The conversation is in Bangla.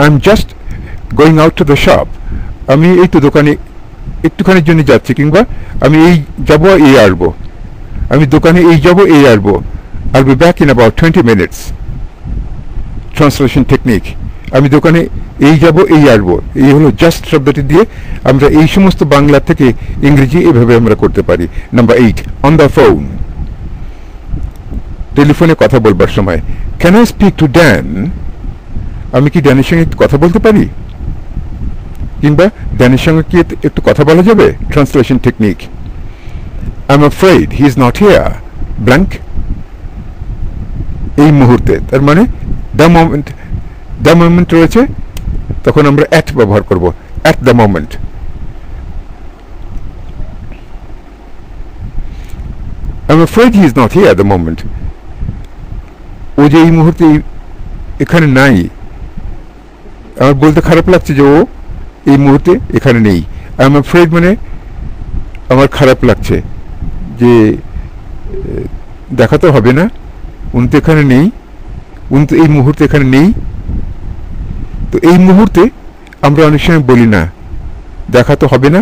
I'm just going out to the shop. আমি এই তো দোকানে একটুখানির জন্য যাচ্ছি, কিংবা আমি এই যাব এই আসবো, আমি দোকানে এই যাব এই আসবো, I'll be back in about 20 minutes. Translation technique. আমি দোকানে এই যাব এই আসবো, এই হলো জাস্ট শব্দটি দিয়ে আমরা এই সমস্ত বাংলা থেকে ইংরেজি এভাবে আমরা করতে পারি। নাম্বার 8, অন দ্য ফোন, টেলিফোনে কথা বলবার সময়। Can I speak to Dan? আমি কি ড্যানের সঙ্গে কথা বলতে পারি, কিংবা ড্যানের সঙ্গে কি একটু কথা বলা যাবে? Translation technique. I'm afraid he is not here. Blank. এই মুহূর্তে, তার মানে দ্য মোমেন্ট রয়েছে, তখন আমরা অ্যাট ব্যবহার করব, at the moment. I'm afraid he is not here at the moment. ও যে এই মুহূর্তে এখানে নাই, আমার বলতে খারাপ লাগছে যে ও এই মুহূর্তে এখানে নেই। I'm afraid মানে আমার খারাপ লাগছে যে দেখা তো হবে না, উনি তো এখানে নেই, উনি তো এই মুহূর্তে এখানে নেই। তো এই মুহূর্তে আমরা অনেক সময় বলি না দেখা তো হবে না,